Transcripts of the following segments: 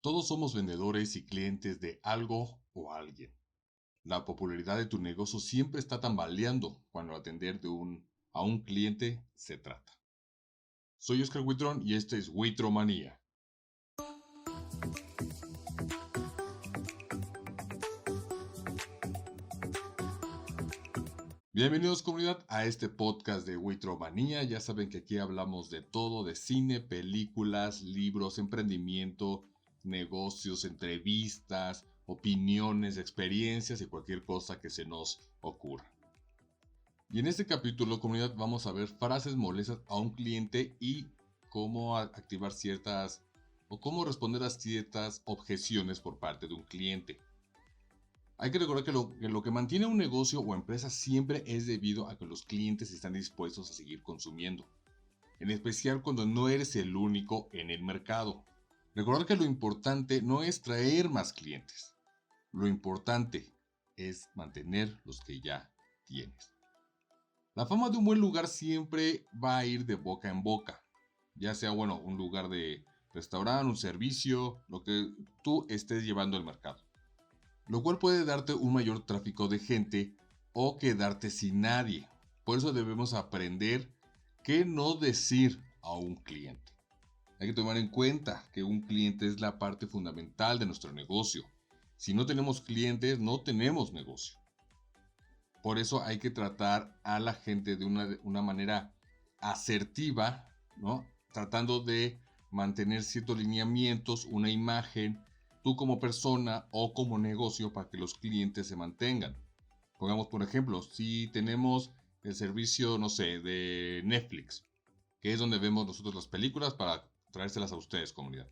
Todos somos vendedores y clientes de algo o alguien. La popularidad de tu negocio siempre está tambaleando cuando atender a un cliente se trata. Soy Oscar Huitrón y este es Huitromanía. Bienvenidos comunidad a este podcast de Huitromanía. Ya saben que aquí hablamos de todo, de cine, películas, libros, emprendimiento, negocios, entrevistas, opiniones, experiencias y cualquier cosa que se nos ocurra. Y en este capítulo, comunidad, vamos a ver frases molestas a un cliente y cómo activar ciertas o cómo responder a ciertas objeciones por parte de un cliente. Hay que recordar que lo que mantiene un negocio o empresa siempre es debido a que los clientes están dispuestos a seguir consumiendo, en especial cuando no eres el único en el mercado. Recordar que lo importante no es traer más clientes, lo importante es mantener los que ya tienes. La fama de un buen lugar siempre va a ir de boca en boca, ya sea un lugar de restaurante, un servicio, lo que tú estés llevando al mercado, lo cual puede darte un mayor tráfico de gente o quedarte sin nadie. Por eso debemos aprender qué no decir a un cliente. Hay que tomar en cuenta que un cliente es la parte fundamental de nuestro negocio. Si no tenemos clientes, no tenemos negocio. Por eso hay que tratar a la gente de una manera asertiva, ¿no? Tratando de mantener ciertos lineamientos, una imagen, tú como persona o como negocio para que los clientes se mantengan. Pongamos, por ejemplo, si tenemos el servicio, no sé, de Netflix, que es donde vemos nosotros las películas para traérselas a ustedes, comunidad.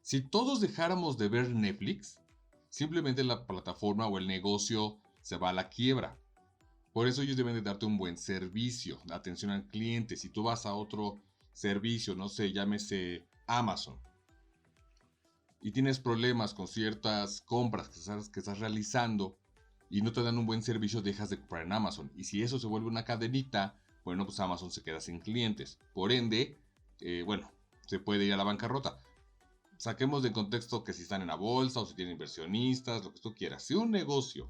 Si todos dejáramos de ver Netflix, simplemente la plataforma o el negocio se va a la quiebra. Por eso ellos deben de darte un buen servicio, de atención al cliente. Si tú vas a otro servicio, no sé, llámese Amazon, y tienes problemas con ciertas compras que estás realizando y no te dan un buen servicio, dejas de comprar en Amazon. Y si eso se vuelve una cadenita, bueno, pues Amazon se queda sin clientes. Por ende, se puede ir a la bancarrota. Saquemos de contexto que si están en la bolsa o si tienen inversionistas, lo que tú quieras. Si un negocio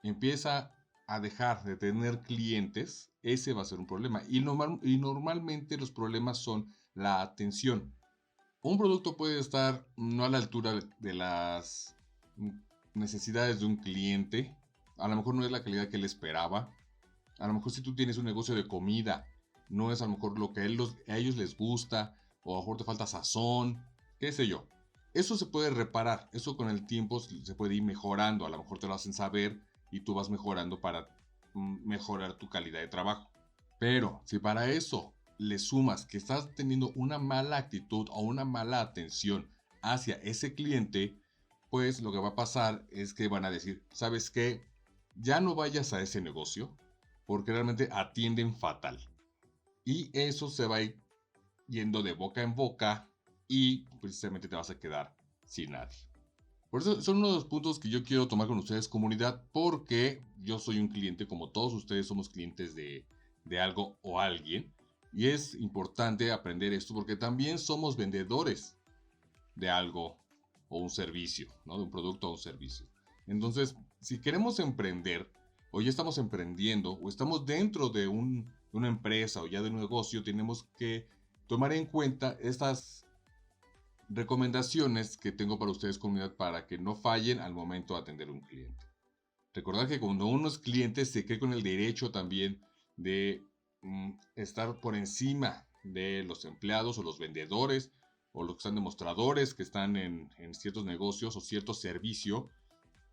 empieza a dejar de tener clientes, ese va a ser un problema. Y normalmente los problemas son la atención. Un producto puede estar no a la altura de las necesidades de un cliente. A lo mejor no es la calidad que él esperaba. A lo mejor si tú tienes un negocio de comida, no es a lo mejor lo que a ellos les gusta. O a lo mejor te falta sazón, qué sé yo. Eso se puede reparar. Eso con el tiempo se puede ir mejorando. A lo mejor te lo hacen saber y tú vas mejorando para mejorar tu calidad de trabajo. Pero si para eso le sumas que estás teniendo una mala actitud o una mala atención hacia ese cliente, pues lo que va a pasar es que van a decir, ¿sabes qué? Ya no vayas a ese negocio porque realmente atienden fatal. Y eso se va a ir yendo de boca en boca y precisamente te vas a quedar sin nadie. Por eso son uno de los puntos que yo quiero tomar con ustedes, comunidad, porque yo soy un cliente, como todos ustedes somos clientes de algo o alguien. Y es importante aprender esto porque también somos vendedores de algo o un servicio, ¿no? De un producto o un servicio. Entonces, si queremos emprender, o ya estamos emprendiendo, o estamos dentro de una empresa o ya de un negocio, tenemos que tomar en cuenta estas recomendaciones que tengo para ustedes, comunidad, para que no fallen al momento de atender a un cliente. Recordad que cuando uno es cliente se cree con el derecho también de estar por encima de los empleados o los vendedores o los que están demostradores que están en ciertos negocios o cierto servicio.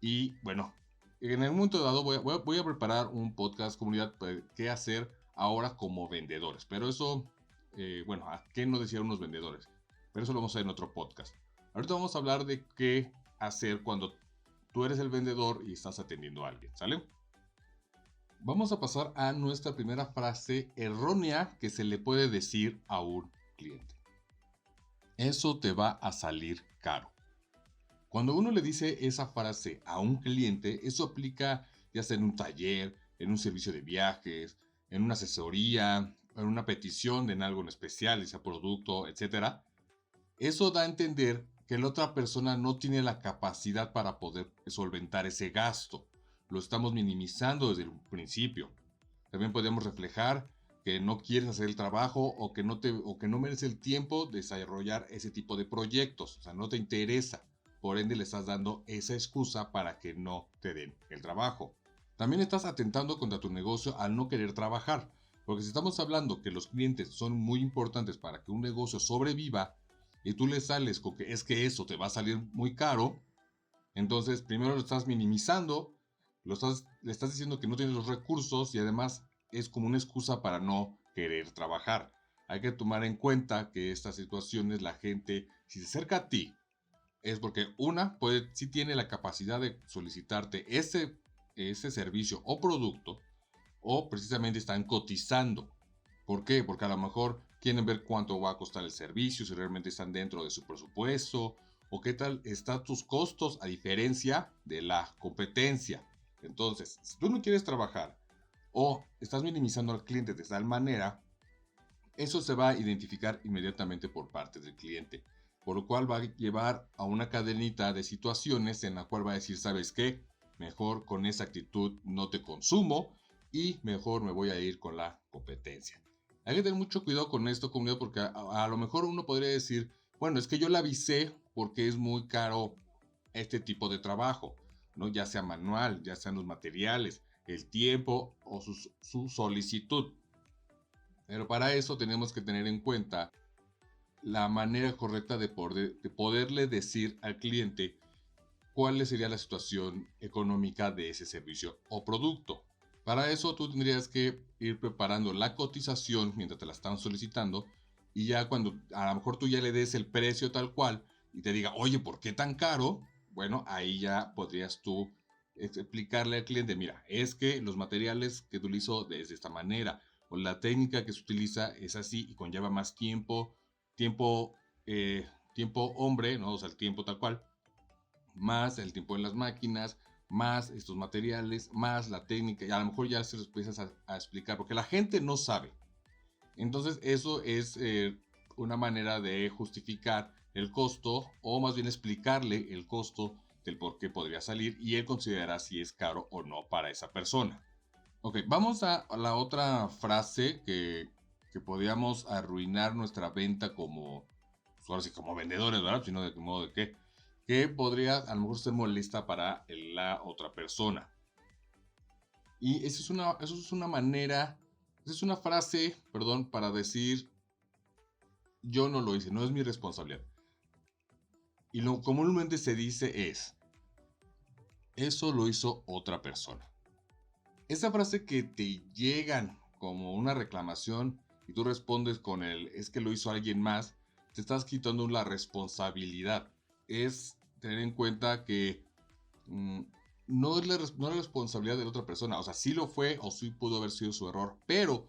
Y bueno, en el momento dado voy a preparar un podcast, comunidad, qué hacer ahora como vendedores. Pero eso, ¿a qué no decían unos vendedores? Pero eso lo vamos a ver en otro podcast. Ahorita vamos a hablar de qué hacer cuando tú eres el vendedor y estás atendiendo a alguien, ¿sale? Vamos a pasar a nuestra primera frase errónea que se le puede decir a un cliente. Eso te va a salir caro. Cuando uno le dice esa frase a un cliente, eso aplica ya sea en un taller, en un servicio de viajes, en una asesoría, en una petición de algo en especial, ya sea producto, etc. Eso da a entender que la otra persona no tiene la capacidad para poder solventar ese gasto. Lo estamos minimizando desde el principio. También podemos reflejar que no quieres hacer el trabajo o que no merece el tiempo de desarrollar ese tipo de proyectos. O sea, no te interesa. Por ende, le estás dando esa excusa para que no te den el trabajo. También estás atentando contra tu negocio al no querer trabajar. Porque si estamos hablando que los clientes son muy importantes para que un negocio sobreviva y tú le sales con que es que eso te va a salir muy caro, entonces primero lo estás minimizando, le estás diciendo que no tienes los recursos y además es como una excusa para no querer trabajar. Hay que tomar en cuenta que estas situaciones la gente, si se acerca a ti, es porque sí tiene la capacidad de solicitarte ese servicio o producto, o precisamente están cotizando. ¿Por qué? Porque a lo mejor quieren ver cuánto va a costar el servicio, si realmente están dentro de su presupuesto, o qué tal están tus costos a diferencia de la competencia. Entonces, si tú no quieres trabajar o estás minimizando al cliente de tal manera, eso se va a identificar inmediatamente por parte del cliente, por lo cual va a llevar a una cadenita de situaciones en la cual va a decir, ¿sabes qué? Mejor con esa actitud no te consumo y mejor me voy a ir con la competencia. Hay que tener mucho cuidado con esto, comunidad, porque a lo mejor uno podría decir, bueno, es que yo la avisé porque es muy caro este tipo de trabajo, ¿no? Ya sea manual, ya sean los materiales, el tiempo o su solicitud. Pero para eso tenemos que tener en cuenta la manera correcta de poderle decir al cliente cuál sería la situación económica de ese servicio o producto. Para eso tú tendrías que ir preparando la cotización mientras te la están solicitando y ya cuando a lo mejor tú ya le des el precio tal cual y te diga, oye, ¿por qué tan caro? Bueno, ahí ya podrías tú explicarle al cliente, mira, es que los materiales que utilizo de esta manera o la técnica que se utiliza es así y conlleva más tiempo, tiempo hombre, ¿no? O sea, el tiempo tal cual, más el tiempo en las máquinas, más estos materiales, más la técnica, y a lo mejor ya se los empiezas a explicar, porque la gente no sabe. Entonces eso es una manera de justificar el costo, o más bien explicarle el costo del por qué podría salir, y él considerará si es caro o no para esa persona. Ok, vamos a la otra frase que podríamos arruinar nuestra venta como, pues ahora sí, como vendedores, ¿verdad? Sino de modo de que podría a lo mejor ser molesta para la otra persona. Y esa es una frase, perdón, para decir yo no lo hice, no es mi responsabilidad. Y lo comúnmente se dice es, eso lo hizo otra persona. Esa frase que te llegan como una reclamación y tú respondes con el es que lo hizo alguien más, te estás quitando la responsabilidad. Es tener en cuenta que no es la responsabilidad de la otra persona. O sea, sí lo fue o sí pudo haber sido su error, pero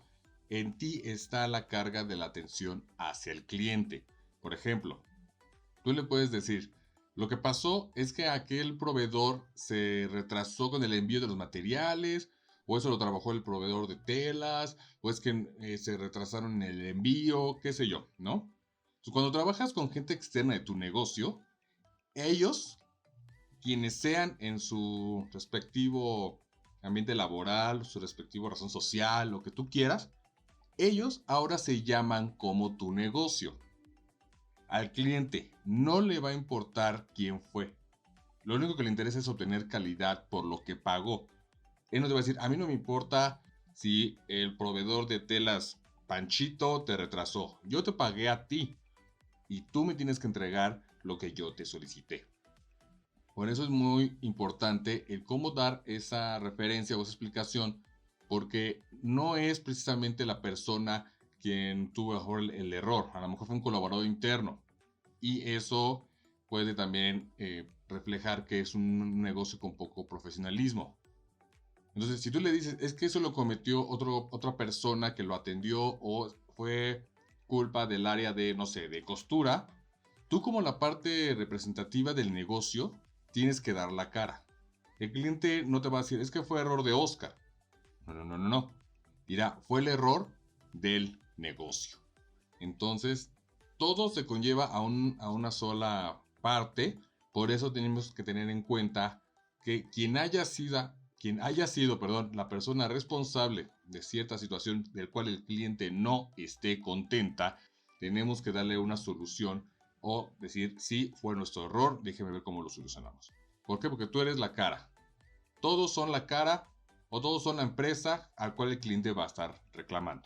en ti está la carga de la atención hacia el cliente. Por ejemplo, tú le puedes decir, lo que pasó es que aquel proveedor se retrasó con el envío de los materiales, o eso lo trabajó el proveedor de telas, o es que se retrasaron en el envío, qué sé yo, ¿no? Entonces, cuando trabajas con gente externa de tu negocio, ellos, quienes sean en su respectivo ambiente laboral, su respectivo razón social, lo que tú quieras, ellos ahora se llaman como tu negocio. Al cliente no le va a importar quién fue. Lo único que le interesa es obtener calidad por lo que pagó. Él no te va a decir, a mí no me importa si el proveedor de telas Panchito te retrasó. Yo te pagué a ti y tú me tienes que entregar lo que yo te solicité. Por eso es muy importante el cómo dar esa referencia o esa explicación, porque no es precisamente la persona quien tuvo mejor el error. A lo mejor fue un colaborador interno. Y eso puede también reflejar que es un negocio con poco profesionalismo. Entonces, si tú le dices, es que eso lo cometió otra persona que lo atendió o fue culpa del área de, no sé, de costura, tú como la parte representativa del negocio tienes que dar la cara. El cliente no te va a decir, es que fue error de Oscar. No, no, no, no, no. Dirá, fue el error del negocio. Entonces, todo se conlleva a una sola parte. Por eso tenemos que tener en cuenta que quien haya sido, la persona responsable de cierta situación del cual el cliente no esté contenta, tenemos que darle una solución o decir, sí, fue nuestro error, déjeme ver cómo lo solucionamos. ¿Por qué? Porque tú eres la cara. Todos son la cara o todos son la empresa al cual el cliente va a estar reclamando.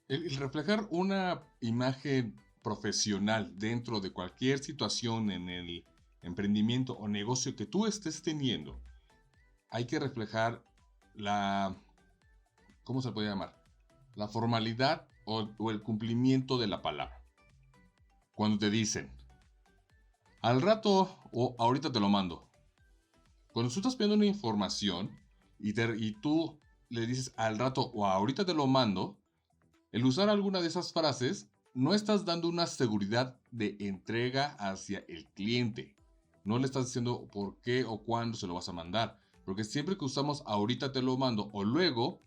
El reflejar una imagen profesional dentro de cualquier situación en el emprendimiento o negocio que tú estés teniendo, hay que reflejar la, ¿cómo se puede llamar? La formalidad o el cumplimiento de la palabra. Cuando te dicen, al rato o ahorita te lo mando. Cuando tú estás pidiendo una información y tú le dices al rato o ahorita te lo mando, el usar alguna de esas frases no estás dando una seguridad de entrega hacia el cliente. No le estás diciendo por qué o cuándo se lo vas a mandar. Porque siempre que usamos ahorita te lo mando o luego,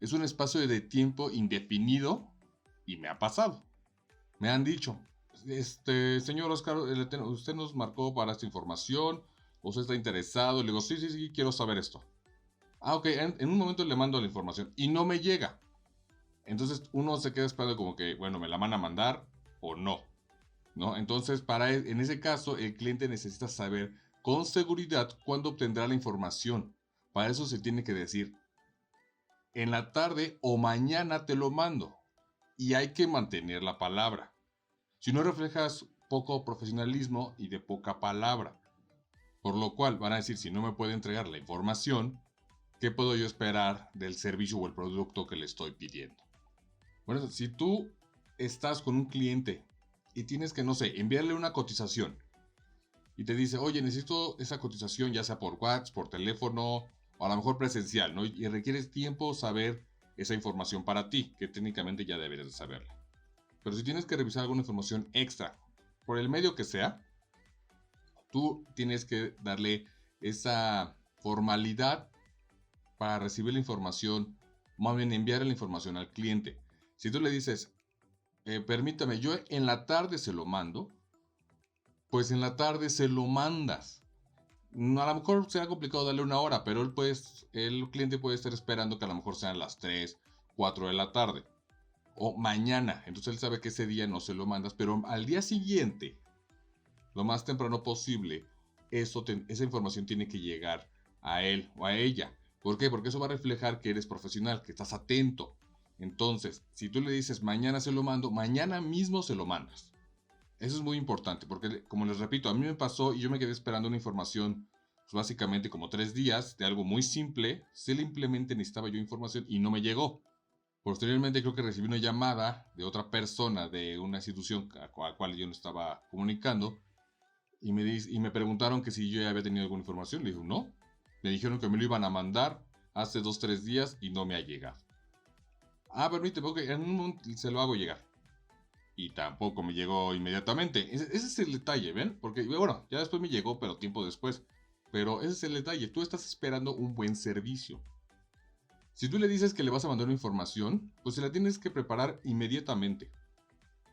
es un espacio de tiempo indefinido y me ha pasado. Me han dicho, señor Oscar, usted nos marcó para esta información, usted está interesado. Le digo, sí, quiero saber esto. Ah, ok, en un momento le mando la información y no me llega. Entonces uno se queda esperando como que, bueno, me la van a mandar o no, ¿no? Entonces, en ese caso, el cliente necesita saber con seguridad cuándo obtendrá la información. Para eso se tiene que decir, en la tarde o mañana te lo mando. Y hay que mantener la palabra. Si no reflejas poco profesionalismo y de poca palabra. Por lo cual van a decir, si no me puede entregar la información, ¿qué puedo yo esperar del servicio o el producto que le estoy pidiendo? Bueno, si tú estás con un cliente y tienes que, no sé, enviarle una cotización y te dice, oye, necesito esa cotización ya sea por WhatsApp, por teléfono o a lo mejor presencial, ¿no? Y requieres tiempo saber esa información para ti, que técnicamente ya deberías de saberla. Pero si tienes que revisar alguna información extra, por el medio que sea, tú tienes que darle esa formalidad para recibir la información, más bien enviar la información al cliente. Si tú le dices, permítame, yo en la tarde se lo mando, pues en la tarde se lo mandas. A lo mejor será complicado darle una hora, pero el cliente puede estar esperando que a lo mejor sean las 3, 4 de la tarde. O mañana. Entonces él sabe que ese día no se lo mandas, pero al día siguiente, lo más temprano posible, esa información tiene que llegar a él o a ella. ¿Por qué? Porque eso va a reflejar que eres profesional, que estás atento. Entonces, si tú le dices mañana se lo mando, mañana mismo se lo mandas. Eso es muy importante porque, como les repito, a mí me pasó y yo me quedé esperando una información, pues básicamente como 3 días de algo muy simple. Simplemente necesitaba yo información y no me llegó. Posteriormente creo que recibí una llamada de otra persona de una institución a la cual yo no estaba comunicando y me preguntaron que si yo ya había tenido alguna información. Le dije, no. Me dijeron que me lo iban a mandar hace 2, 3 días y no me ha llegado. Ah, permíteme, ok, en un momento se lo hago llegar. Y tampoco me llegó inmediatamente. Ese es el detalle, ¿ven? Porque, bueno, ya después me llegó, pero tiempo después. Pero ese es el detalle. Tú estás esperando un buen servicio. Si tú le dices que le vas a mandar una información, pues se la tienes que preparar inmediatamente.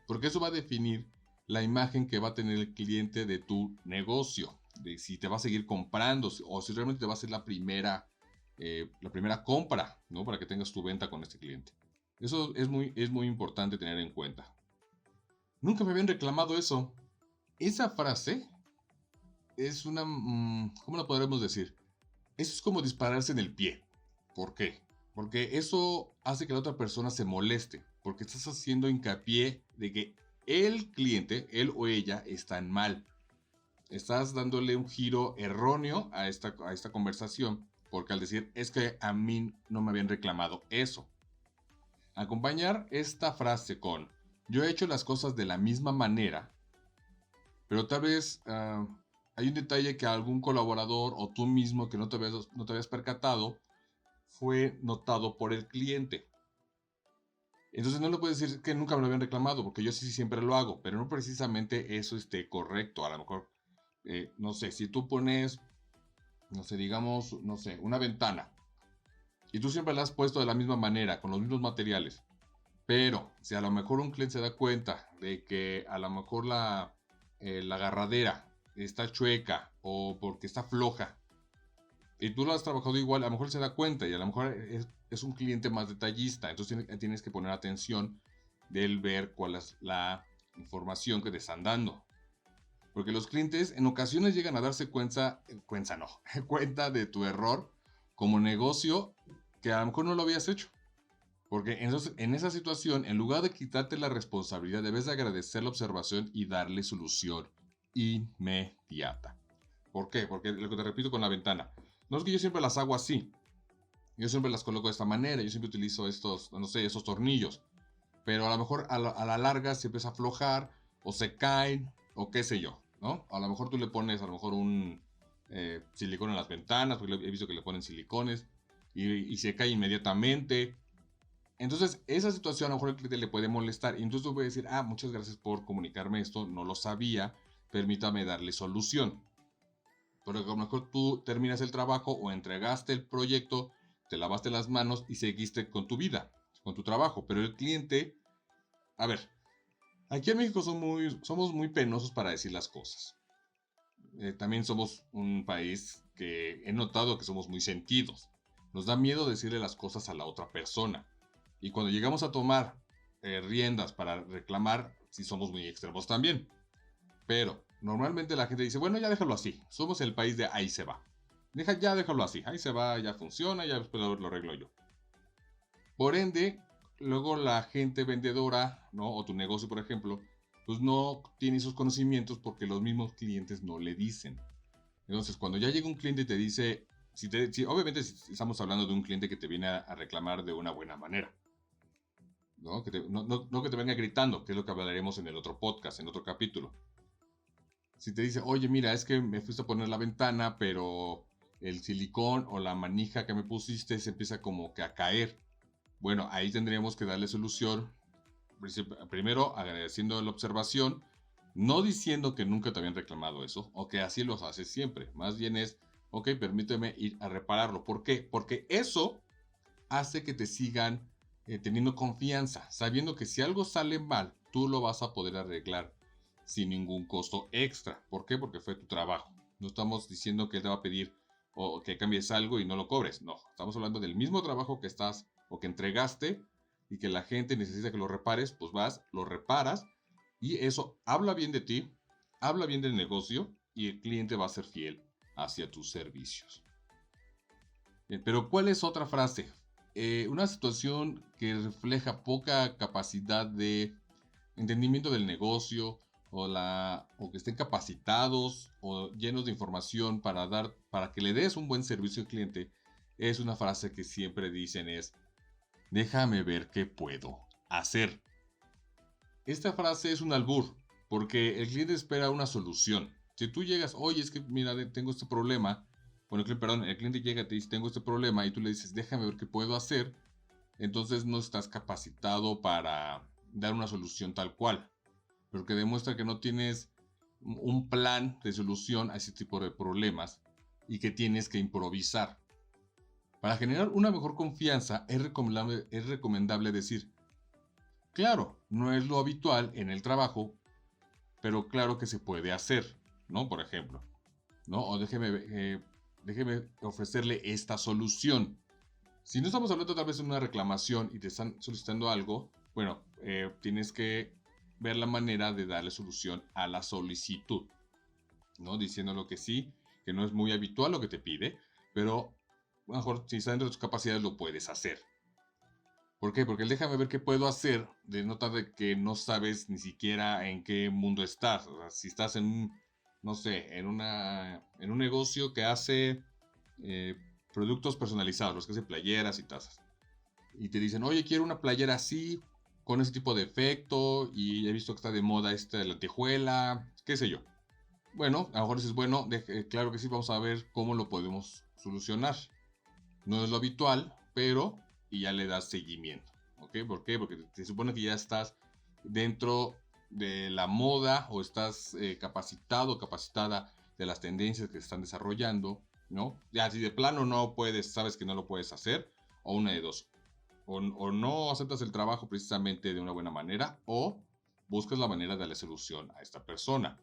Porque eso va a definir la imagen que va a tener el cliente de tu negocio. De si te va a seguir comprando o si realmente te va a hacer la primera compra, ¿no? Para que tengas tu venta con este cliente. Eso es muy importante tener en cuenta. Nunca me habían reclamado eso. Esa frase es una... ¿cómo la podremos decir? Eso es como dispararse en el pie. ¿Por qué? Porque eso hace que la otra persona se moleste. Porque estás haciendo hincapié de que el cliente, él o ella, están mal. Estás dándole un giro erróneo a esta conversación. Porque al decir, es que a mí no me habían reclamado eso. Acompañar esta frase con, yo he hecho las cosas de la misma manera, pero tal vez hay un detalle que algún colaborador o tú mismo que no te habías percatado fue notado por el cliente. Entonces no le puedes decir que nunca me lo habían reclamado, porque yo sí siempre lo hago, pero no precisamente eso esté correcto. A lo mejor, no sé, si tú pones, no sé, digamos, no sé, una ventana, y tú siempre la has puesto de la misma manera, con los mismos materiales, pero si a lo mejor un cliente se da cuenta de que a lo mejor la agarradera está chueca o porque está floja y tú lo has trabajado igual, a lo mejor se da cuenta y a lo mejor es un cliente más detallista, entonces tienes que poner atención de él ver cuál es la información que te están dando. Porque los clientes en ocasiones llegan a darse cuenta de tu error como negocio que a lo mejor no lo habías hecho. Porque entonces, en esa situación, en lugar de quitarte la responsabilidad, debes de agradecer la observación y darle solución inmediata. ¿Por qué? Porque lo que te repito con la ventana. No es que yo siempre las hago así. Yo siempre las coloco de esta manera. Yo siempre utilizo estos, no sé, esos tornillos. Pero a lo mejor a la larga se empieza a aflojar o se caen o qué sé yo, ¿no? A lo mejor tú le pones a lo mejor un silicón en las ventanas, porque he visto que le ponen silicones y se cae inmediatamente. Entonces, esa situación a lo mejor al cliente le puede molestar. Y entonces tú puedes decir, muchas gracias por comunicarme esto, no lo sabía, permítame darle solución. Porque a lo mejor tú terminas el trabajo o entregaste el proyecto, te lavaste las manos y seguiste con tu vida, con tu trabajo. Pero el cliente, a ver, aquí en México somos muy penosos para decir las cosas. También somos un país que he notado que somos muy sentidos. Nos da miedo decirle las cosas a la otra persona. Y cuando llegamos a tomar riendas para reclamar, sí somos muy extremos también. Pero normalmente la gente dice, bueno, ya déjalo así. Somos el país de ahí se va. Ya déjalo así. Ahí se va, ya funciona, ya después lo arreglo yo. Por ende, luego la gente vendedora, ¿no? O tu negocio, por ejemplo, pues no tiene esos conocimientos porque los mismos clientes no le dicen. Entonces, cuando ya llega un cliente y te dice, obviamente si estamos hablando de un cliente que te viene a reclamar de una buena manera, ¿no? No que te venga gritando, que es lo que hablaremos en el otro podcast, en otro capítulo. Si te dice, oye, mira, es que me fuiste a poner la ventana, pero el silicón o la manija que me pusiste se empieza como que a caer. Bueno, ahí tendríamos que darle solución. Primero, agradeciendo la observación, no diciendo que nunca te habían reclamado eso, o que así los haces siempre. Más bien es, ok, permíteme ir a repararlo. ¿Por qué? Porque eso hace que te sigan teniendo confianza, sabiendo que si algo sale mal, tú lo vas a poder arreglar sin ningún costo extra. ¿Por qué? Porque fue tu trabajo. No estamos diciendo que él te va a pedir o que cambies algo y no lo cobres. No, estamos hablando del mismo trabajo que estás o que entregaste y que la gente necesita que lo repares, pues vas, lo reparas y eso habla bien de ti, habla bien del negocio y el cliente va a ser fiel hacia tus servicios. Bien, pero ¿cuál es otra frase? Una situación que refleja poca capacidad de entendimiento del negocio o que estén capacitados o llenos de información para que le des un buen servicio al cliente, es una frase que siempre dicen es, déjame ver qué puedo hacer. Esta frase es un albur, porque el cliente espera una solución. Si tú llegas, oye, es que mira, tengo este problema, bueno, el cliente llega y te dice, tengo este problema, y tú le dices, déjame ver qué puedo hacer, entonces no estás capacitado para dar una solución tal cual, porque demuestra que no tienes un plan de solución a ese tipo de problemas y que tienes que improvisar. Para generar una mejor confianza es recomendable decir, claro, no es lo habitual en el trabajo, pero claro que se puede hacer, ¿no? Por ejemplo, ¿no? O déjeme ofrecerle esta solución. Si no estamos hablando tal vez de una reclamación y te están solicitando algo, bueno, tienes que ver la manera de darle solución a la solicitud, ¿no? Diciéndolo que sí, que no es muy habitual lo que te pide, pero a lo mejor si está dentro de tus capacidades lo puedes hacer. ¿Por qué? Porque el déjame ver qué puedo hacer denota de que no sabes ni siquiera en qué mundo estás. O sea, si estás no sé, en un negocio que hace eh, productos personalizados, los que hace playeras y tazas. Y te dicen, oye, quiero una playera así, con ese tipo de efecto, y he visto que está de moda esta de lentejuela, qué sé yo. Bueno, a lo mejor dices, bueno, claro que sí, vamos a ver cómo lo podemos solucionar. No es lo habitual, pero y ya le das seguimiento. ¿Ok? ¿Por qué? Porque se supone que ya estás dentro de la moda o estás capacitado o capacitada de las tendencias que se están desarrollando, ¿no? Ya si de plano no puedes, sabes que no lo puedes hacer, o una de dos. O no aceptas el trabajo precisamente de una buena manera, o buscas la manera de darle solución a esta persona.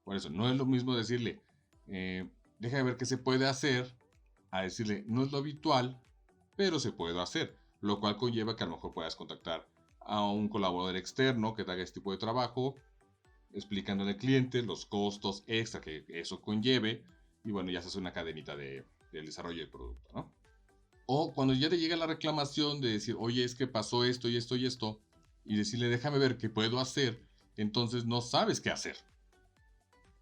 Por eso, no es lo mismo decirle, deja de ver qué se puede hacer, a decirle, no es lo habitual, pero se puede hacer. Lo cual conlleva que a lo mejor puedas contactar a un colaborador externo que te haga este tipo de trabajo, explicándole al cliente los costos extra que eso conlleve. Y bueno, ya se hace una cadenita del desarrollo del producto, ¿no? O cuando ya te llega la reclamación de decir, oye, es que pasó esto y esto y esto, y decirle, déjame ver qué puedo hacer, entonces no sabes qué hacer.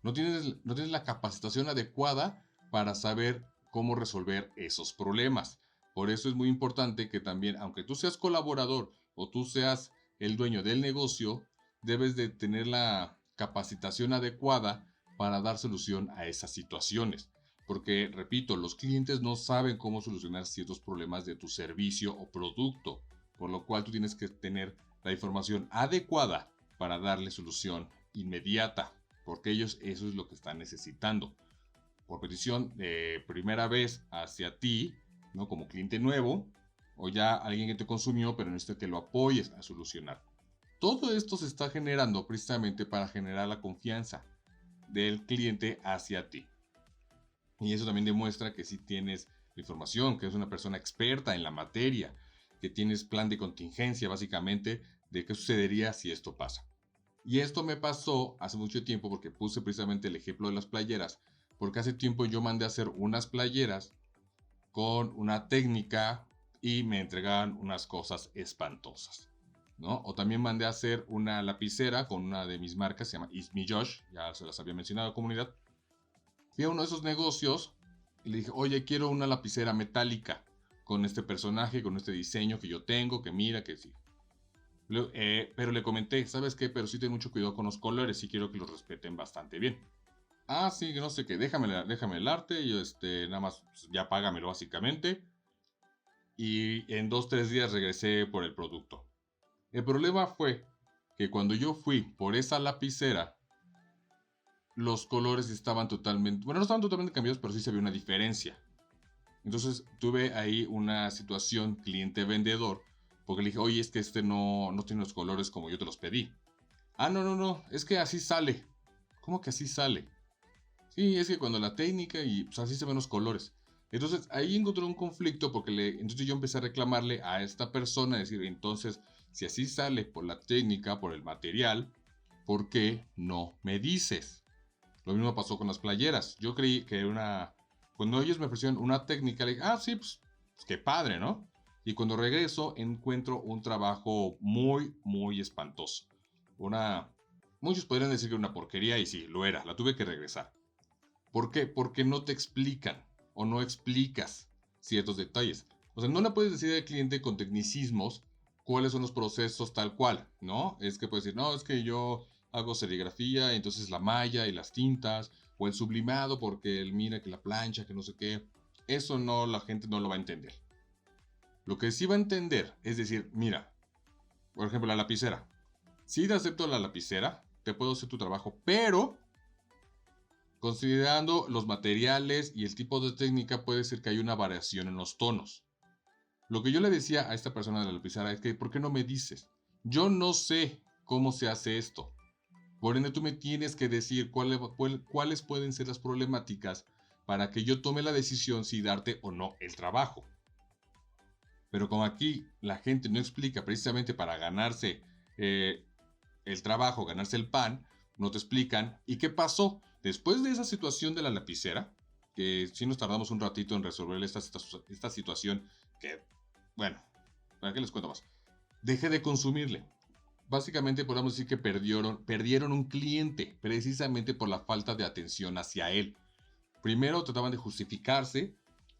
No tienes la capacitación adecuada para saber cómo resolver esos problemas. Por eso es muy importante que también, aunque tú seas colaborador o tú seas el dueño del negocio, debes de tener la capacitación adecuada para dar solución a esas situaciones. Porque, repito, los clientes no saben cómo solucionar ciertos problemas de tu servicio o producto, por lo cual tú tienes que tener la información adecuada para darle solución inmediata, porque ellos eso es lo que están necesitando. Por petición de primera vez hacia ti, ¿no? Como cliente nuevo, o ya alguien que te consumió, pero necesita que lo apoyes a solucionar. Todo esto se está generando precisamente para generar la confianza del cliente hacia ti. Y eso también demuestra que sí tienes la información, que eres una persona experta en la materia, que tienes plan de contingencia básicamente de qué sucedería si esto pasa. Y esto me pasó hace mucho tiempo porque puse precisamente el ejemplo de las playeras, porque hace tiempo yo mandé a hacer unas playeras con una técnica y me entregaban unas cosas espantosas, ¿no? O también mandé a hacer una lapicera con una de mis marcas, se llama It's Me Josh, ya se las había mencionado a la comunidad. Fui a uno de esos negocios y le dije, oye, quiero una lapicera metálica con este personaje, con este diseño que yo tengo, que mira, que sí. Pero le comenté, ¿sabes qué? Pero sí ten mucho cuidado con los colores y quiero que los respeten bastante bien. Ah, sí, no sé qué, déjame el arte y nada más pues, ya págamelo básicamente. Y en 2-3 días regresé por el producto. El problema fue que cuando yo fui por esa lapicera, los colores estaban totalmente, bueno, no estaban totalmente cambiados, pero sí se veía una diferencia. Entonces tuve ahí una situación cliente-vendedor, porque le dije, oye, es que no tiene los colores como yo te los pedí. Ah, no, es que así sale. ¿Cómo que así sale? Sí, es que cuando la técnica y pues así se ven los colores. Entonces ahí encontré un conflicto porque entonces yo empecé a reclamarle a esta persona, decir, entonces, si así sale por la técnica, por el material, ¿por qué no me dices? Lo mismo pasó con las playeras. Yo creí que era una... Cuando ellos me ofrecieron una técnica, le dije, ah, sí, pues qué padre, ¿no? Y cuando regreso, encuentro un trabajo muy, muy espantoso. Una... Muchos podrían decir que era una porquería y sí, lo era. La tuve que regresar. ¿Por qué? Porque no te explican o no explicas ciertos detalles. O sea, no le puedes decir al cliente con tecnicismos cuáles son los procesos tal cual, ¿no? Es que puedes decir, no, es que yo hago serigrafía, entonces la malla y las tintas, o el sublimado porque él mira que la plancha, que no sé qué. Eso no, la gente no lo va a entender. Lo que sí va a entender es decir, mira, por ejemplo, la lapicera. Si te acepto la lapicera, te puedo hacer tu trabajo, pero considerando los materiales y el tipo de técnica, puede ser que haya una variación en los tonos. Lo que yo le decía a esta persona de la lapicera es que, ¿por qué no me dices? Yo no sé cómo se hace esto. Por ende, tú me tienes que decir cuáles pueden ser las problemáticas para que yo tome la decisión si darte o no el trabajo. Pero como aquí la gente no explica precisamente para ganarse el trabajo, ganarse el pan, no te explican. ¿Y qué pasó? Después de esa situación de la lapicera, que sí nos tardamos un ratito en resolver esta situación, que, bueno, ¿para qué les cuento más? Dejé de consumirle. Básicamente podemos decir que perdieron un cliente, precisamente por la falta de atención hacia él. Primero trataban de justificarse,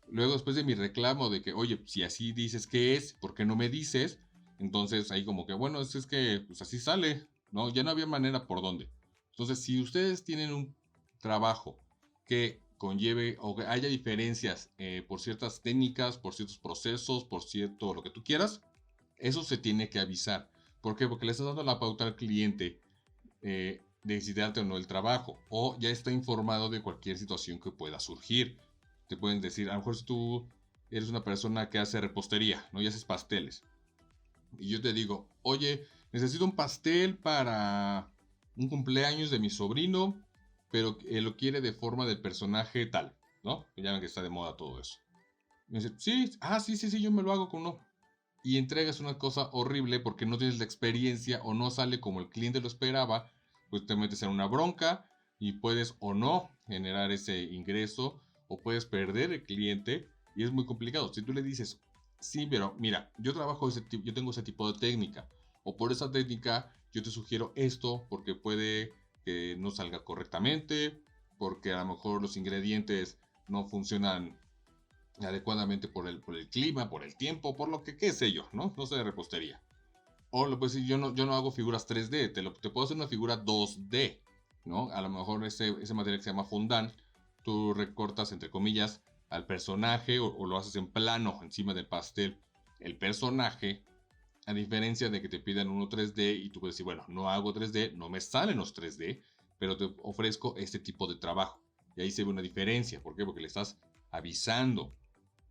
luego después de mi reclamo de que, oye, si así dices que es, ¿por qué no me dices? Entonces ahí como que, bueno, es que pues así sale, ¿no? Ya no había manera por dónde. Entonces, si ustedes tienen un trabajo que conlleve o que haya diferencias por ciertas técnicas, por ciertos procesos, por cierto lo que tú quieras, eso se tiene que avisar. ¿Por qué? Porque le estás dando la pauta al cliente de si darte o no el trabajo, o ya está informado de cualquier situación que pueda surgir. Te pueden decir, a lo mejor si tú eres una persona que hace repostería, ¿no? Y haces pasteles. Y yo te digo, oye, necesito un pastel para un cumpleaños de mi sobrino pero lo quiere de forma del personaje tal, ¿no? Ya ven que está de moda todo eso. Me dice, sí, sí, yo me lo hago con uno. Y entregas una cosa horrible porque no tienes la experiencia o no sale como el cliente lo esperaba, pues te metes en una bronca y puedes o no generar ese ingreso o puedes perder el cliente y es muy complicado. Si tú le dices, sí, pero mira, yo tengo ese tipo de técnica o por esa técnica yo te sugiero esto porque puede que no salga correctamente, porque a lo mejor los ingredientes no funcionan adecuadamente por el clima, por el tiempo, por lo que, qué sé yo, ¿no? No sé de repostería. O lo puedes decir, yo no hago figuras 3D, te puedo hacer una figura 2D, ¿no? A lo mejor ese material que se llama fondant, tú recortas, entre comillas, al personaje o lo haces en plano encima del pastel. El personaje, a diferencia de que te pidan uno 3D y tú puedes decir, bueno, no hago 3D, no me salen los 3D, pero te ofrezco este tipo de trabajo. Y ahí se ve una diferencia. ¿Por qué? Porque le estás avisando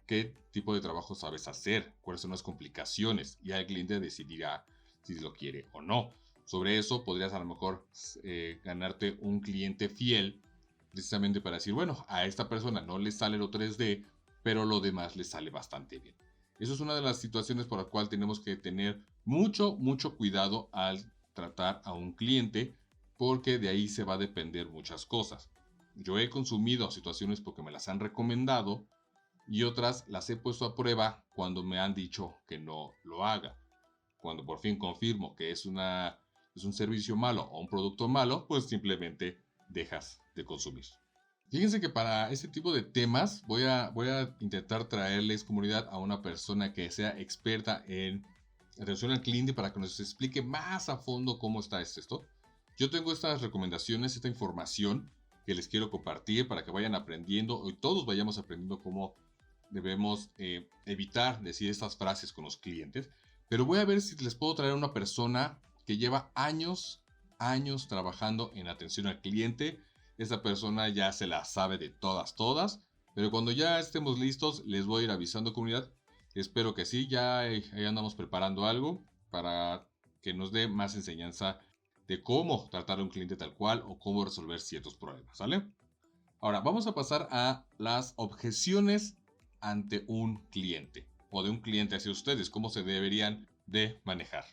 qué tipo de trabajo sabes hacer, cuáles son las complicaciones y al cliente decidirá si lo quiere o no. Sobre eso podrías a lo mejor ganarte un cliente fiel precisamente para decir, bueno, a esta persona no le sale lo 3D, pero lo demás le sale bastante bien. Eso es una de las situaciones por la cual tenemos que tener mucho cuidado al tratar a un cliente porque de ahí se va a depender muchas cosas. Yo he consumido situaciones porque me las han recomendado y otras las he puesto a prueba cuando me han dicho que no lo haga. Cuando por fin confirmo que es un servicio malo o un producto malo, pues simplemente dejas de consumir. Fíjense que para este tipo de temas voy a intentar traerles comunidad a una persona que sea experta en atención al cliente para que nos explique más a fondo cómo está esto. Yo tengo estas recomendaciones, esta información que les quiero compartir para que vayan aprendiendo y todos vayamos aprendiendo cómo debemos evitar decir estas frases con los clientes. Pero voy a ver si les puedo traer a una persona que lleva años trabajando en atención al cliente. Esa persona ya se la sabe de todas. Pero cuando ya estemos listos, les voy a ir avisando, comunidad. Espero que sí, ya ahí andamos preparando algo para que nos dé más enseñanza de cómo tratar a un cliente tal cual o cómo resolver ciertos problemas, ¿sale? Ahora, vamos a pasar a las objeciones ante un cliente o de un cliente hacia ustedes, cómo se deberían de manejar.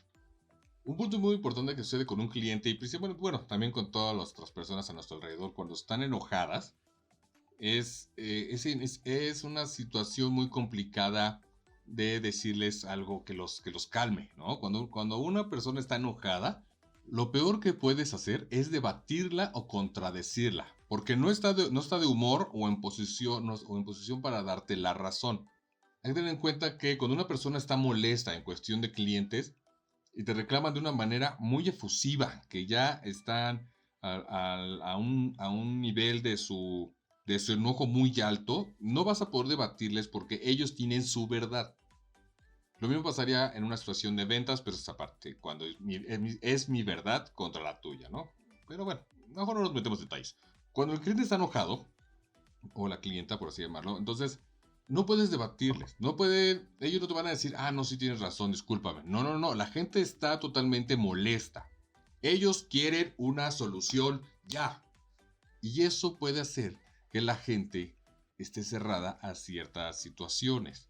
Un punto muy importante que sucede con un cliente y principalmente, bueno, también con todas las otras personas a nuestro alrededor cuando están enojadas, es una situación muy complicada de decirles algo que los calme, ¿no? Cuando una persona está enojada, lo peor que puedes hacer es debatirla o contradecirla, porque no está de humor o en posición para darte la razón. Hay que tener en cuenta que cuando una persona está molesta en cuestión de clientes y te reclaman de una manera muy efusiva, que ya están a un nivel de su enojo muy alto, no vas a poder debatirles porque ellos tienen su verdad. Lo mismo pasaría en una situación de ventas, pero esa parte, cuando es mi verdad contra la tuya, ¿no? Pero bueno, mejor no nos metemos en detalles. Cuando el cliente está enojado, o la clienta, por así llamarlo, entonces no puedes debatirles, ellos no te van a decir, no, sí tienes razón, discúlpame. No, la gente está totalmente molesta. Ellos quieren una solución ya. Y eso puede hacer que la gente esté cerrada a ciertas situaciones.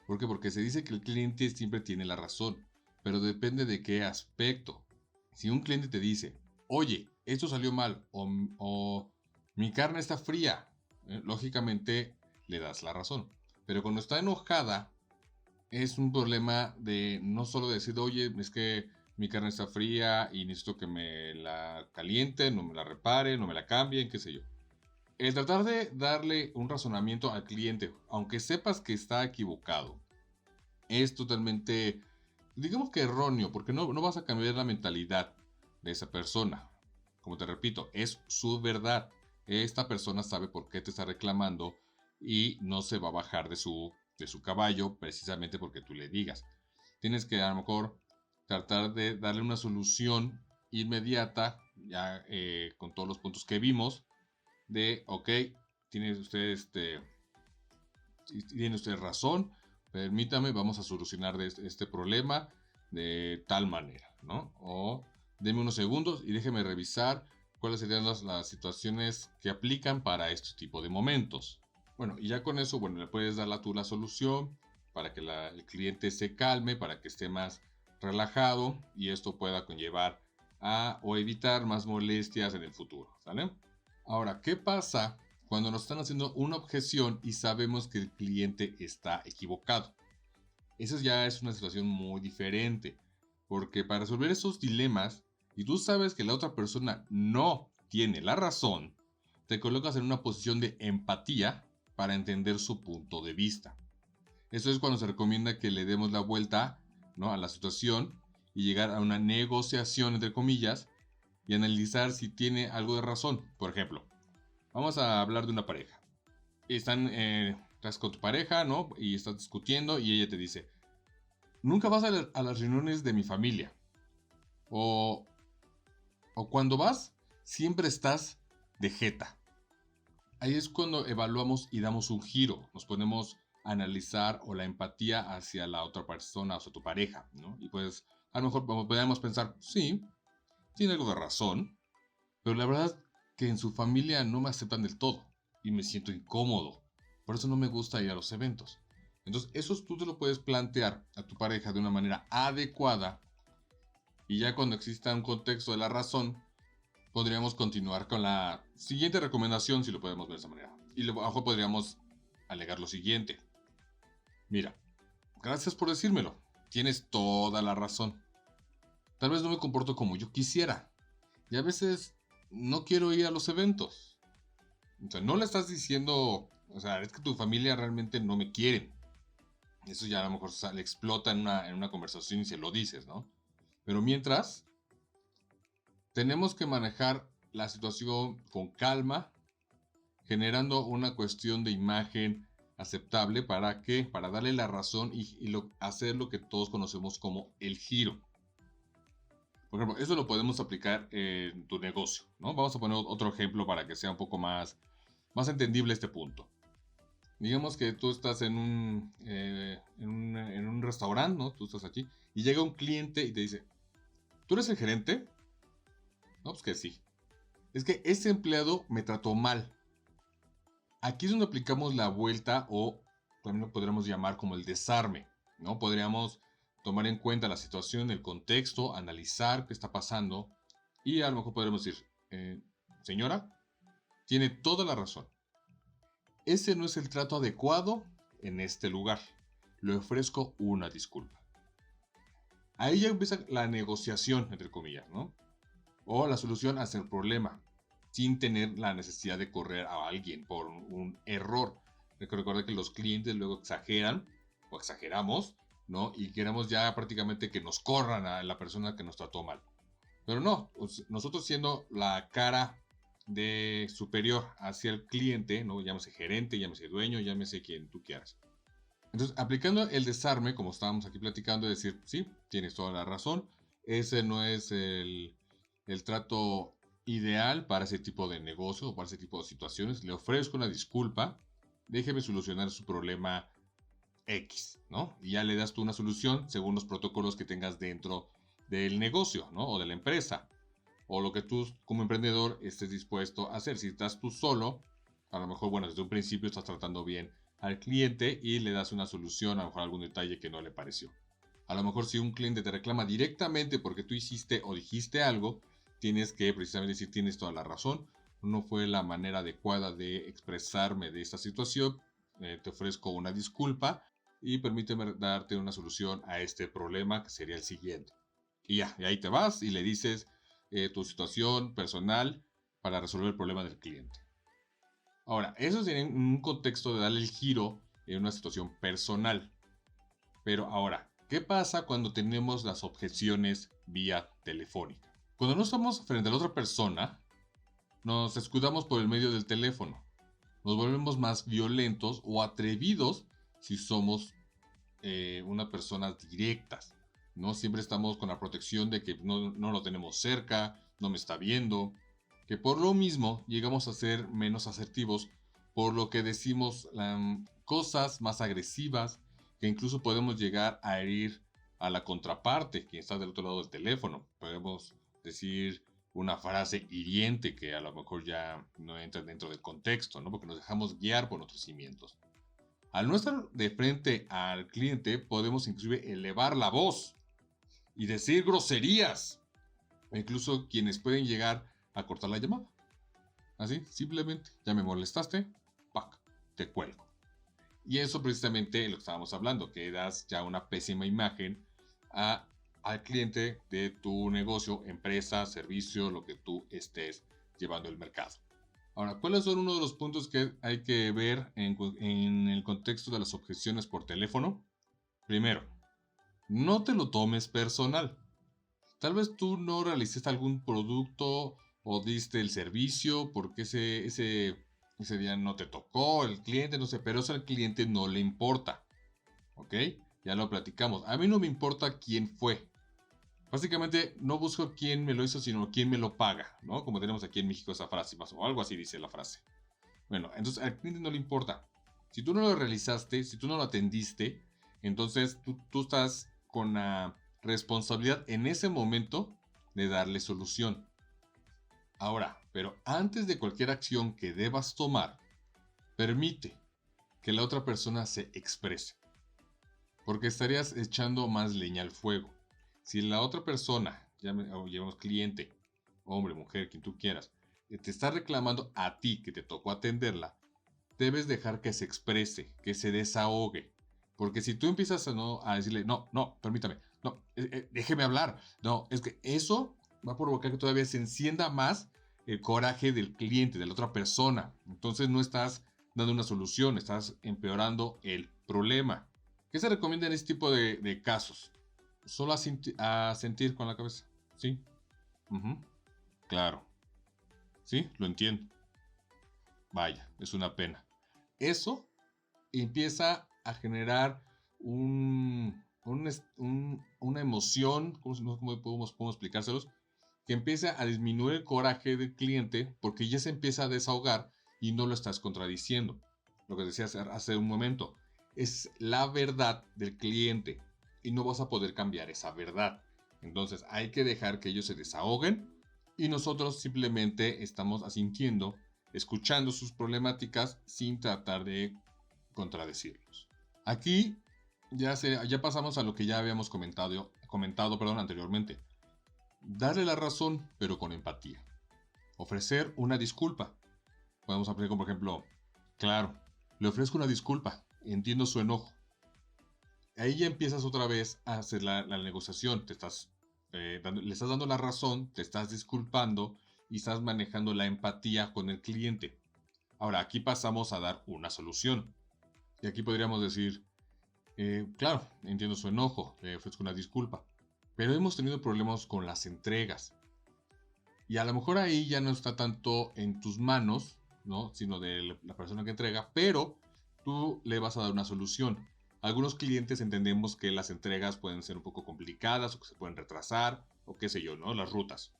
¿Por qué? Porque se dice que el cliente siempre tiene la razón, pero depende de qué aspecto. Si un cliente te dice, oye, esto salió mal, o mi carne está fría, lógicamente le das la razón. Pero cuando está enojada, es un problema de no solo decir, oye, es que mi carne está fría y necesito que me la calienten, no me la reparen, no me la cambien, qué sé yo. El tratar de darle un razonamiento al cliente, aunque sepas que está equivocado, es totalmente, digamos que erróneo, porque no vas a cambiar la mentalidad de esa persona. Como te repito, es su verdad. Esta persona sabe por qué te está reclamando y no se va a bajar de su caballo precisamente porque tú le digas. Tienes que a lo mejor tratar de darle una solución inmediata, ya con todos los puntos que vimos, de, ok, tiene usted razón, permítame, vamos a solucionar este problema de tal manera, ¿no? O deme unos segundos y déjeme revisar cuáles serían las situaciones que aplican para este tipo de momentos. Bueno, y ya con eso, bueno, le puedes dar tú la solución para que el cliente se calme, para que esté más relajado y esto pueda conllevar o evitar más molestias en el futuro, ¿sale? Ahora, ¿qué pasa cuando nos están haciendo una objeción y sabemos que el cliente está equivocado? Eso ya es una situación muy diferente, porque para resolver esos dilemas, y tú sabes que la otra persona no tiene la razón, te colocas en una posición de empatía para entender su punto de vista. Eso es cuando se recomienda que le demos la vuelta, ¿no?, a la situación y llegar a una negociación, entre comillas, y analizar si tiene algo de razón. Por ejemplo, vamos a hablar de una pareja. Estás con tu pareja, ¿no? Y estás discutiendo y ella te dice, nunca vas a las reuniones de mi familia. O, o cuando vas, siempre estás de jeta. Ahí es cuando evaluamos y damos un giro. Nos ponemos a analizar o la empatía hacia la otra persona, hacia tu pareja, ¿no? Y pues a lo mejor podemos pensar, sí, tiene algo de razón, pero la verdad que en su familia no me aceptan del todo y me siento incómodo. Por eso no me gusta ir a los eventos. Entonces, eso tú te lo puedes plantear a tu pareja de una manera adecuada y ya cuando exista un contexto de la razón, podríamos continuar con la siguiente recomendación, si lo podemos ver de esa manera. Y luego abajo podríamos alegar lo siguiente. Mira, gracias por decírmelo. Tienes toda la razón. Tal vez no me comporto como yo quisiera. Y a veces no quiero ir a los eventos. O sea, no le estás diciendo, o sea, es que tu familia realmente no me quiere. Eso ya a lo mejor le explota en una conversación y se lo dices, ¿no? Pero mientras, tenemos que manejar la situación con calma, generando una cuestión de imagen aceptable para que, para darle la razón y hacer lo que todos conocemos como el giro. Por ejemplo, eso lo podemos aplicar en tu negocio, ¿no? Vamos a poner otro ejemplo para que sea un poco más entendible este punto. Digamos que tú estás en un restaurante, ¿no? Tú estás aquí y llega un cliente y te dice, ¿tú eres el gerente? No, pues que sí. Es que ese empleado me trató mal. Aquí es donde aplicamos la vuelta o también lo podríamos llamar como el desarme, ¿no? Podríamos tomar en cuenta la situación, el contexto, analizar qué está pasando y a lo mejor podremos decir, señora, tiene toda la razón. Ese no es el trato adecuado en este lugar. Le ofrezco una disculpa. Ahí ya empieza la negociación, entre comillas, ¿no? O la solución hacia el problema, sin tener la necesidad de correr a alguien por un error. Recuerda que los clientes luego exageran o exageramos, ¿no? Y queremos ya prácticamente que nos corran a la persona que nos trató mal. Pero no, pues nosotros siendo la cara de superior hacia el cliente, ¿no? Llámese gerente, llámese dueño, llámese quien tú quieras. Entonces, aplicando el desarme, como estábamos aquí platicando, es decir, sí, tienes toda la razón, ese no es el trato ideal para ese tipo de negocio o para ese tipo de situaciones. Le ofrezco una disculpa, déjeme solucionar su problema X, ¿no? Y ya le das tú una solución según los protocolos que tengas dentro del negocio, ¿no? O de la empresa. O lo que tú como emprendedor estés dispuesto a hacer. Si estás tú solo, a lo mejor, bueno, desde un principio estás tratando bien al cliente y le das una solución, a lo mejor algún detalle que no le pareció. A lo mejor si un cliente te reclama directamente porque tú hiciste o dijiste algo, tienes que precisamente decir tienes toda la razón, no fue la manera adecuada de expresarme de esta situación, te ofrezco una disculpa y permíteme darte una solución a este problema que sería el siguiente. Y ya, y ahí te vas y le dices tu situación personal para resolver el problema del cliente. Ahora, eso sería en un contexto de darle el giro en una situación personal. Pero ahora, ¿qué pasa cuando tenemos las objeciones vía telefónica? Cuando no estamos frente a la otra persona, nos escudamos por el medio del teléfono. Nos volvemos más violentos o atrevidos si somos unas personas directas. ¿No? Siempre estamos con la protección de que no lo tenemos cerca, no me está viendo. Que por lo mismo llegamos a ser menos asertivos, por lo que decimos cosas más agresivas, que incluso podemos llegar a herir a la contraparte, quien está del otro lado del teléfono. Podemos decir una frase hiriente que a lo mejor ya no entra dentro del contexto, ¿no? Porque nos dejamos guiar por nuestros cimientos. Al no estar de frente al cliente, podemos inclusive elevar la voz y decir groserías. Incluso quienes pueden llegar a cortar la llamada. Así, simplemente, ya me molestaste, ¡pac!, te cuelgo. Y eso precisamente es lo que estábamos hablando, que das ya una pésima imagen al cliente de tu negocio, empresa, servicio, lo que tú estés llevando al mercado. Ahora, ¿cuáles son uno de los puntos que hay que ver en el contexto de las objeciones por teléfono? Primero, no te lo tomes personal. Tal vez tú no realizaste algún producto o diste el servicio porque ese día no te tocó el cliente, no sé, pero eso al cliente no le importa. ¿Ok? Ya lo platicamos. A mí no me importa quién fue. Básicamente no busco quién me lo hizo, sino quién me lo paga, ¿no? Como tenemos aquí en México esa frase, o algo así dice la frase. Bueno, entonces al cliente no le importa. Si tú no lo realizaste, si tú no lo atendiste, entonces tú estás con la responsabilidad en ese momento de darle solución. Ahora, pero antes de cualquier acción que debas tomar, permite que la otra persona se exprese. Porque estarías echando más leña al fuego. Si la otra persona, llamamos cliente, hombre, mujer, quien tú quieras, te está reclamando a ti que te tocó atenderla, debes dejar que se exprese, que se desahogue. Porque si tú empiezas a decirle, no, permítame, no, déjeme hablar, no, es que eso va a provocar que todavía se encienda más el coraje del cliente, de la otra persona. Entonces no estás dando una solución, estás empeorando el problema. ¿Qué se recomienda en este tipo de casos? Solo sentir con la cabeza. ¿Sí? Claro. ¿Sí? Lo entiendo. Vaya, es una pena. Eso empieza a generar una emoción, ¿cómo podemos explicárselos? Que empieza a disminuir el coraje del cliente porque ya se empieza a desahogar y no lo estás contradiciendo. Lo que decía hace un momento, es la verdad del cliente y no vas a poder cambiar esa verdad. Entonces hay que dejar que ellos se desahoguen y nosotros simplemente estamos asintiendo, escuchando sus problemáticas sin tratar de contradecirlos. Aquí ya pasamos a lo que ya habíamos comentado anteriormente. Darle la razón, pero con empatía. Ofrecer una disculpa. Podemos aprender como por ejemplo, claro, le ofrezco una disculpa, entiendo su enojo. Ahí ya empiezas otra vez a hacer la negociación. Le estás dando la razón, te estás disculpando y estás manejando la empatía con el cliente. Ahora, aquí pasamos a dar una solución. Y aquí podríamos decir, claro, entiendo su enojo, le ofrezco una disculpa, pero hemos tenido problemas con las entregas. Y a lo mejor ahí ya no está tanto en tus manos, ¿no? Sino de la persona que entrega, pero tú le vas a dar una solución. Algunos clientes entendemos que las entregas pueden ser un poco complicadas o que se pueden retrasar o qué sé yo, ¿no? Las rutas.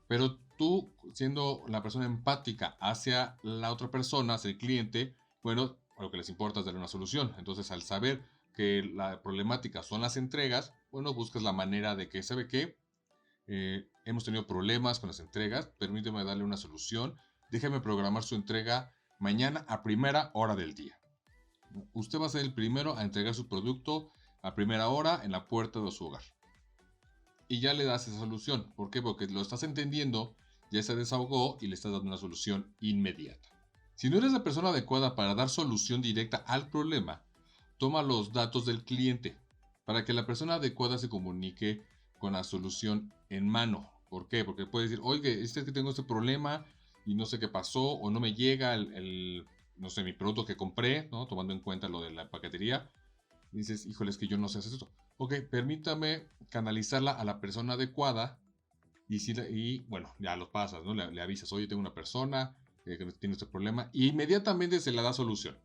Pero tú, siendo la persona empática hacia la otra persona, hacia el cliente, bueno, lo que les importa es darle una solución. Entonces, al saber que la problemática son las entregas, bueno, buscas la manera de que, ¿sabe qué? Hemos tenido problemas con las entregas, permíteme darle una solución, déjeme programar su entrega mañana a primera hora del día. Usted va a ser el primero a entregar su producto a primera hora en la puerta de su hogar. Y ya le das esa solución. ¿Por qué? Porque lo estás entendiendo, ya se desahogó y le estás dando una solución inmediata. Si no eres la persona adecuada para dar solución directa al problema, toma los datos del cliente para que la persona adecuada se comunique con la solución en mano. ¿Por qué? Porque puede decir, oye, es que tengo este problema y no sé qué pasó o no me llega no sé, mi producto que compré, ¿no? Tomando en cuenta lo de la paquetería. Dices, híjole, es que yo no sé hacer esto. Ok, permítame canalizarla a la persona adecuada y bueno, ya lo pasas, ¿no? Le avisas, oye, tengo una persona que tiene este problema y inmediatamente se le da solución.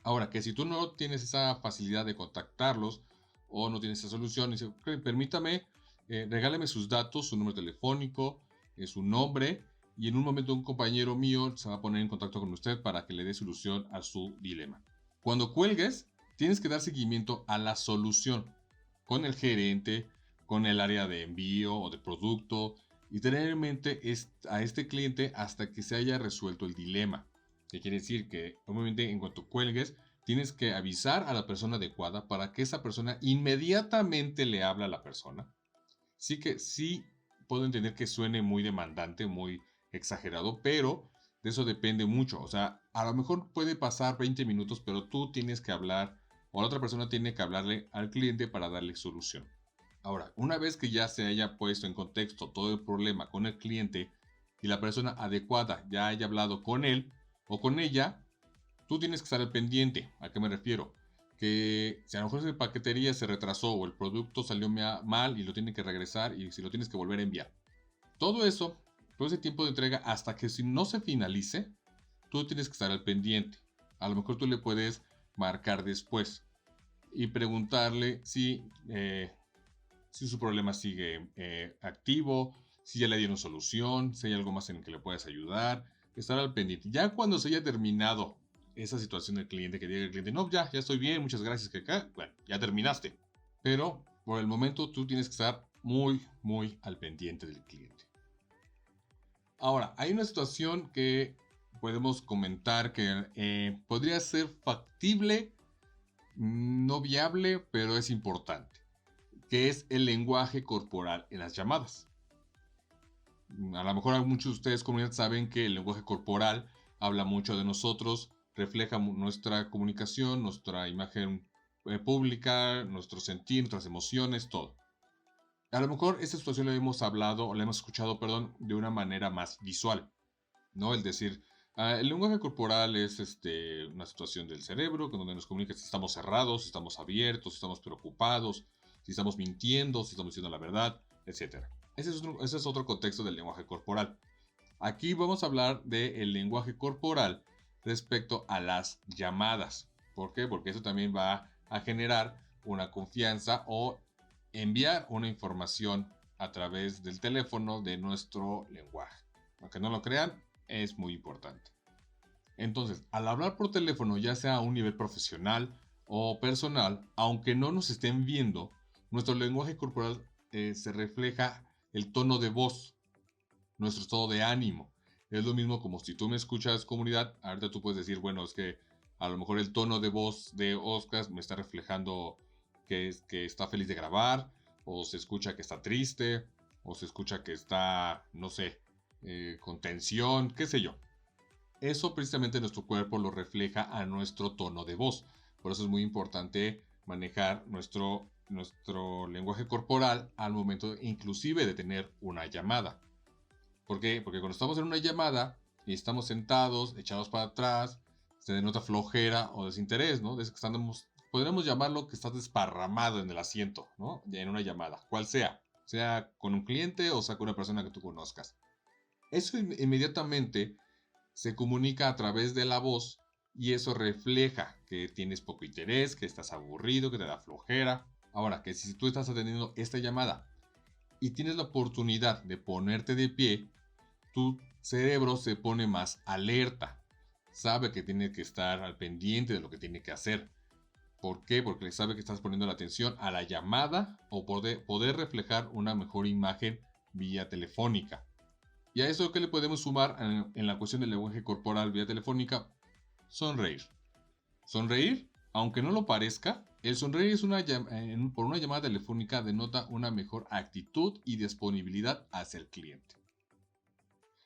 Ahora, que si tú no tienes esa facilidad de contactarlos o no tienes esa solución, dice, okay, permítame, regáleme sus datos, su número telefónico, su nombre y en un momento un compañero mío se va a poner en contacto con usted para que le dé solución a su dilema. Cuando cuelgues, tienes que dar seguimiento a la solución con el gerente, con el área de envío o de producto, y tener en mente a este cliente hasta que se haya resuelto el dilema. ¿Qué quiere decir? Que obviamente en cuanto cuelgues, tienes que avisar a la persona adecuada para que esa persona inmediatamente le hable a la persona. Sí que sí puedo entender que suene muy demandante, muy exagerado, pero de eso depende mucho. O sea, a lo mejor puede pasar 20 minutos, pero tú tienes que hablar o la otra persona tiene que hablarle al cliente para darle solución. Ahora, una vez que ya se haya puesto en contexto todo el problema con el cliente y la persona adecuada ya haya hablado con él o con ella, tú tienes que estar al pendiente. ¿A qué me refiero? Que si a lo mejor esa paquetería se retrasó o el producto salió mal y lo tienen que regresar y si lo tienes que volver a enviar. Todo eso, todo ese tiempo de entrega hasta que si no se finalice, tú tienes que estar al pendiente. A lo mejor tú le puedes marcar después y preguntarle si su problema sigue activo, si ya le dieron solución, si hay algo más en el que le puedes ayudar, estar al pendiente. Ya cuando se haya terminado esa situación del cliente, que diga el cliente, no, ya estoy bien, muchas gracias, que acá, bueno, ya terminaste. Pero por el momento tú tienes que estar muy, muy al pendiente del cliente. Ahora, hay una situación que podemos comentar que podría ser factible, no viable, pero es importante, que es el lenguaje corporal en las llamadas. A lo mejor muchos de ustedes, comunidad, saben que el lenguaje corporal habla mucho de nosotros, refleja nuestra comunicación, nuestra imagen pública, nuestro sentir, nuestras emociones, todo. A lo mejor esta situación la hemos hablado, o la hemos escuchado, perdón, de una manera más visual, ¿no? El decir, el lenguaje corporal es una situación del cerebro donde nos comunica si estamos cerrados, si estamos abiertos, si estamos preocupados, si estamos mintiendo, si estamos diciendo la verdad, etc. Ese es otro contexto del lenguaje corporal. Aquí vamos a hablar del lenguaje corporal respecto a las llamadas. ¿Por qué? Porque eso también va a generar una confianza o enviar una información a través del teléfono de nuestro lenguaje. Aunque no lo crean, es muy importante. Entonces, al hablar por teléfono, ya sea a un nivel profesional o personal, aunque no nos estén viendo, nuestro lenguaje corporal se refleja el tono de voz, nuestro estado de ánimo. Es lo mismo como si tú me escuchas, comunidad, ahorita tú puedes decir, bueno, es que a lo mejor el tono de voz de Oscar me está reflejando que está feliz de grabar, o se escucha que está triste, o se escucha que está, no sé, con tensión, qué sé yo. Eso precisamente nuestro cuerpo lo refleja a nuestro tono de voz. Por eso es muy importante manejar nuestro lenguaje corporal al momento inclusive de tener una llamada. ¿Por qué? Porque cuando estamos en una llamada y estamos sentados, echados para atrás, se denota flojera o desinterés, ¿no? Podríamos llamarlo que estás desparramado en el asiento, ¿no? En una llamada, cual sea con un cliente o sea con una persona que tú conozcas. Eso inmediatamente se comunica a través de la voz y eso refleja que tienes poco interés, que estás aburrido, que te da flojera. Ahora, que si tú estás atendiendo esta llamada y tienes la oportunidad de ponerte de pie, tu cerebro se pone más alerta. Sabe que tiene que estar al pendiente de lo que tiene que hacer. ¿Por qué? Porque sabe que estás poniendo la atención a la llamada o poder reflejar una mejor imagen vía telefónica. Y a eso, ¿qué le podemos sumar en la cuestión del lenguaje corporal vía telefónica? Sonreír. Sonreír, aunque no lo parezca, el sonreír por una llamada telefónica denota una mejor actitud y disponibilidad hacia el cliente.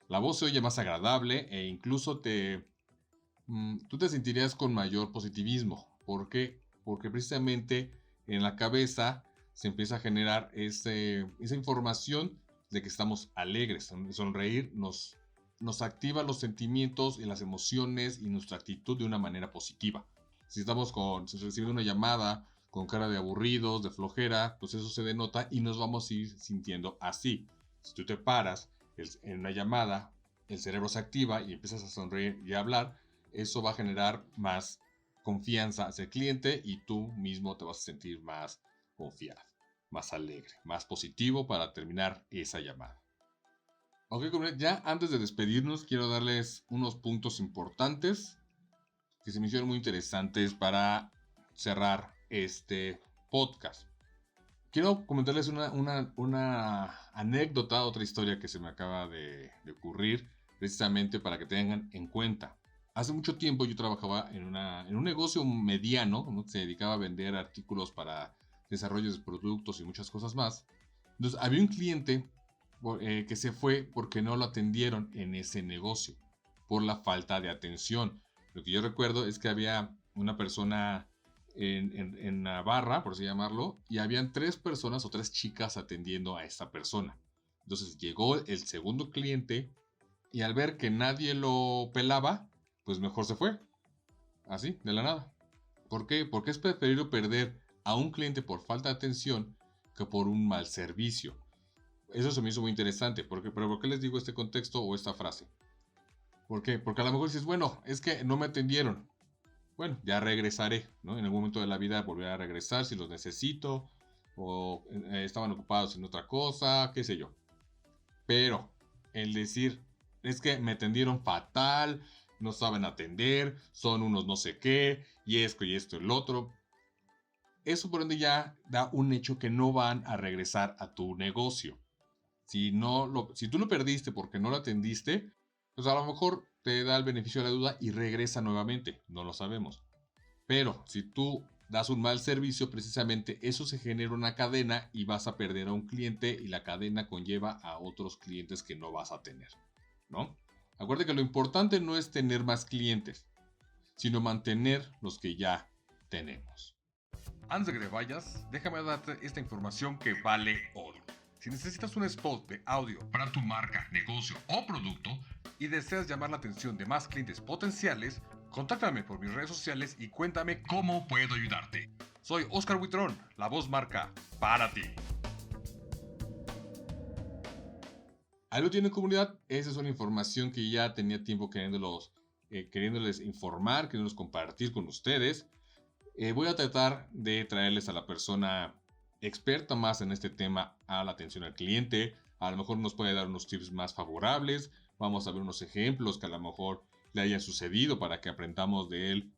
La voz se oye más agradable e incluso tú te sentirías con mayor positivismo. ¿Por qué? Porque precisamente en la cabeza se empieza a generar esa información de que estamos alegres. Sonreír nos activa los sentimientos y las emociones y nuestra actitud de una manera positiva. Si estamos recibiendo una llamada con cara de aburridos, de flojera, pues eso se denota y nos vamos a ir sintiendo así. Si tú te paras en una llamada, el cerebro se activa y empiezas a sonreír y a hablar, eso va a generar más confianza hacia el cliente y tú mismo te vas a sentir más confiado, más alegre, más positivo para terminar esa llamada. Ok, ya antes de despedirnos quiero darles unos puntos importantes que se me hicieron muy interesantes para cerrar este podcast. quiero comentarles una anécdota, otra historia que se me acaba de ocurrir, precisamente para que tengan en cuenta. Hace mucho tiempo yo trabajaba en un negocio mediano, ¿no? Se dedicaba a vender artículos para desarrollos de productos y muchas cosas más. Entonces, había un cliente que se fue porque no lo atendieron en ese negocio, por la falta de atención. Lo que yo recuerdo es que había una persona en la barra, por así llamarlo, y habían 3 personas o 3 chicas atendiendo a esta persona. Entonces llegó el segundo cliente y al ver que nadie lo pelaba, pues mejor se fue, así, de la nada. ¿Por qué? Porque es preferible perder a un cliente por falta de atención que por un mal servicio. Eso se me hizo muy interesante, pero ¿por qué les digo este contexto o esta frase? ¿Por qué? Porque a lo mejor dices, bueno, es que no me atendieron. Bueno, ya regresaré, ¿no? En algún momento de la vida volveré a regresar si los necesito, o estaban ocupados en otra cosa, qué sé yo. Pero el decir, es que me atendieron fatal, no saben atender, son unos no sé qué, y esto y esto y el otro. Eso por ende ya da un hecho que no van a regresar a tu negocio. Si tú lo perdiste porque no lo atendiste, pues a lo mejor te da el beneficio de la duda y regresa nuevamente. No lo sabemos. Pero si tú das un mal servicio, precisamente eso se genera una cadena y vas a perder a un cliente y la cadena conlleva a otros clientes que no vas a tener, ¿no? Acuérdate que lo importante no es tener más clientes, sino mantener los que ya tenemos. Antes de que te vayas, déjame darte esta información que vale oro. Si necesitas un spot de audio para tu marca, negocio o producto y deseas llamar la atención de más clientes potenciales, contáctame por mis redes sociales y cuéntame cómo puedo ayudarte. Soy Oscar Huitrón, la voz marca para ti. Ahí lo tienen, comunidad. Esa es una información que ya tenía tiempo queriéndoles informar, queriéndoles compartir con ustedes. Voy a tratar de traerles a la persona experta más en este tema a la atención al cliente. A lo mejor nos puede dar unos tips más favorables. Vamos a ver unos ejemplos que a lo mejor le hayan sucedido para que aprendamos de él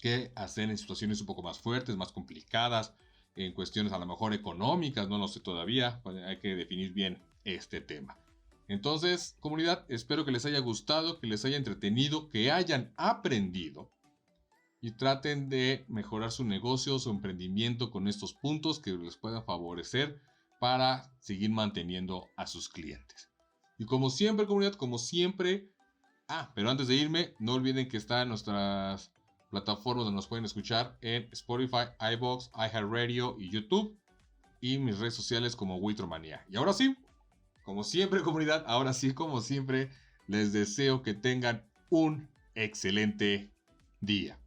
qué hacer en situaciones un poco más fuertes, más complicadas, en cuestiones a lo mejor económicas, no lo sé todavía. Hay que definir bien este tema. Entonces, comunidad, espero que les haya gustado, que les haya entretenido, que hayan aprendido y traten de mejorar su negocio, su emprendimiento con estos puntos que les puedan favorecer para seguir manteniendo a sus clientes. Y como siempre, comunidad, como siempre, pero antes de irme, no olviden que están nuestras plataformas donde nos pueden escuchar en Spotify, iVoox, iHeartRadio y YouTube, y mis redes sociales como Witromanía. Y ahora sí, como siempre, comunidad, ahora sí, como siempre, les deseo que tengan un excelente día.